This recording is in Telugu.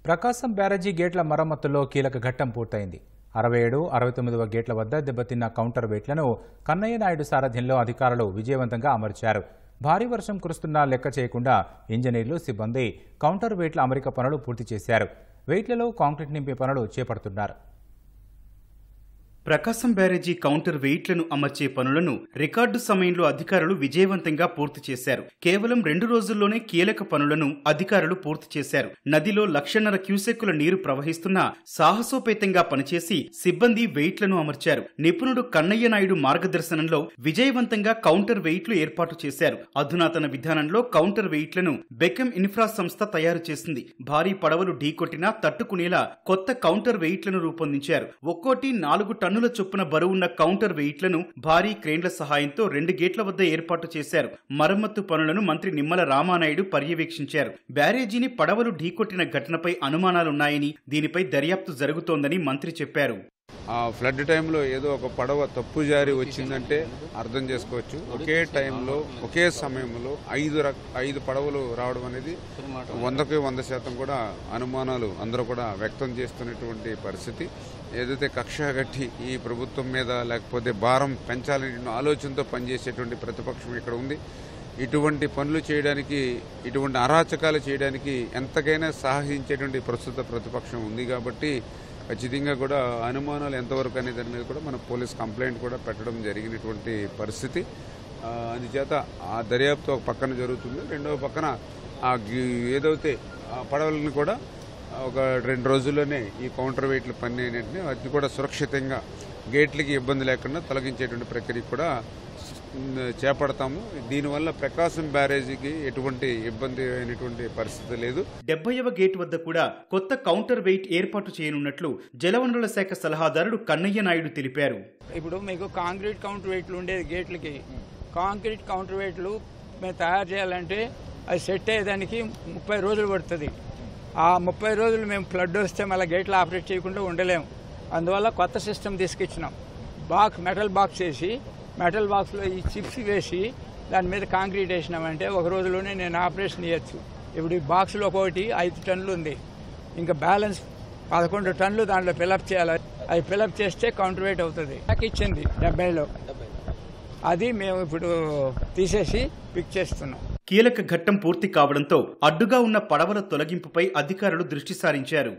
ప్రకాశం బ్యారేజీ గేట్ల మరమ్మతుల్లో కీలక ఘట్టం పూర్తయింది. 67, 69వ గేట్ల వద్ద దెబ్బతిన్న కౌంటర్ వెయిట్లను కన్నయ్య నాయుడు సారథ్యంలో అధికారులు విజయవంతంగా అమర్చారు. భారీ వర్షం కురుస్తున్నా లెక్క చేయకుండా ఇంజనీర్లు, సిబ్బంది కౌంటర్ వెయిట్ల అమరిక పనులు పూర్తి చేశారు. వెయిట్లలో కాంక్రీట్ నింపే పనులు చేపడుతున్నారు. ప్రకాశం బ్యారేజీ కౌంటర్ వెయిట్లను అమర్చే పనులను రికార్డు సమయంలో అధికారులు విజయవంతంగా పూర్తి చేశారు. కేవలం 2 రోజుల్లోనే కీలక పనులను అధికారులు పూర్తి చేశారు. నదిలో 1.5 క్యూసెక్కుల నీరు ప్రవహిస్తున్నా సాహసోపేతంగా పనిచేసి సిబ్బంది వెయిట్లను అమర్చారు. నిపుణుడు కన్నయ్య నాయుడు మార్గదర్శనంలో విజయవంతంగా కౌంటర్ వెయిట్లు ఏర్పాటు చేశారు. అధునాతన విధానంలో కౌంటర్ వెయిట్లను బెకమ్ ఇన్ఫ్రా సంస్థ తయారు చేసింది. భారీ పడవలు ఢీకొట్టినా తట్టుకునేలా కొత్త కౌంటర్ వెయిట్లను రూపొందించారు. ఒక్కోటి 4 టన్నుల చొప్పున బరువున్న కౌంటర్ వెయిట్లను భారీ క్రేన్ల సహాయంతో 2 గేట్ల వద్ద ఏర్పాటు చేశారు. మరమ్మత్తు పనులను మంత్రి నిమ్మల రామానాయుడు పర్యవేక్షించారు. బ్యారేజీని పడవలు ఢీకొట్టిన ఘటనపై అనుమానాలున్నాయని, దీనిపై దర్యాప్తు జరుగుతోందని మంత్రి చెప్పారు. ఆ ఫ్లడ్ టైంలో ఏదో ఒక పడవ తప్పు జారి వచ్చిందంటే అర్థం చేసుకోవచ్చు. ఒకే టైంలో ఒకే సమయంలో 5 పడవలు రావడం అనేది 100కి 100% కూడా అనుమానాలు అందరూ కూడా వ్యక్తం చేస్తున్నటువంటి పరిస్థితి. ఏదైతే కక్ష కట్టి ఈ ప్రభుత్వం మీద లేకపోతే భారం పెంచాలనే ఆలోచనతో పనిచేసేటువంటి ప్రతిపక్షం ఇక్కడ ఉంది. ఇటువంటి పనులు చేయడానికి, ఇటువంటి అరాచకాలు చేయడానికి ఎంతకైనా సాహసించేటువంటి ప్రస్తుత ప్రతిపక్షం ఉంది. కాబట్టి ఖచ్చితంగా కూడా అనుమానాలు ఎంతవరకు అనే దాని మీద కూడా మన పోలీస్ కంప్లైంట్ కూడా పెట్టడం జరిగినటువంటి పరిస్థితి. అందుచేత ఆ దర్యాప్తు ఒక పక్కన జరుగుతుంది. రెండవ పక్కన ఏదైతే పడవలను కూడా ఒక 2 రోజుల్లోనే ఈ కౌంటర్ వెయిట్ల పని అనేటిని అది కూడా సురక్షితంగా గేట్లకి ఇబ్బంది లేకుండా తొలగించేటువంటి ప్రక్రియ కూడా చేపడతాము. దీనివల్ల ప్రకాశం బ్యారేజీకి ఎటువంటి ఇబ్బంది అయినటువంటి పరిస్థితి లేదు. 70వ గేట్ వద్ద కూడా కొత్త కౌంటర్ వెయిట్ ఏర్పాటు చేయనున్నట్లు జలవనరుల శాఖ సలహాదారుడు కన్నయ్య నాయుడు తెలిపారు. ఇప్పుడు మీకు కాంక్రీట్ కౌంటర్ వెయిట్లు ఉండేది గేట్లకి. కాంక్రీట్ కౌంటర్ వెయిట్లు మేము తయారు చేయాలంటే అది సెట్ అయ్యేదానికి 30 రోజులు పడుతుంది. ఆ 30 రోజులు మేము ఫ్లడ్ వస్తే మళ్ళీ గేట్లు ఆపరేట్ చేయకుండా ఉండలేము. అందువల్ల కొత్త సిస్టమ్ తీసుకొచ్చినాం. మెటల్ బాక్స్ వేసి, మెటల్ బాక్స్లో ఈ చిప్స్ వేసి దాని మీద కాంక్రీట్ వేసినామంటే 1 రోజులోనే నేను ఆపరేషన్ చేయొచ్చు. ఇప్పుడు ఈ బాక్స్లో ఒకటి 5 టన్నులు ఉంది. ఇంకా బ్యాలెన్స్ 11 టన్నులు దాంట్లో ఫిలప్ చేయాలి. అది ఫిలప్ చేస్తే కౌంటర్ వెయిట్ అవుతుంది. ఇచ్చింది 70లో, అది మేము ఇప్పుడు తీసేసి పిక్ చేస్తున్నాం. కీలక ఘట్టం పూర్తి కావడంతో అడ్డుగా ఉన్న పడవల తొలగింపుపై అధికారులు దృష్టి సారించారు.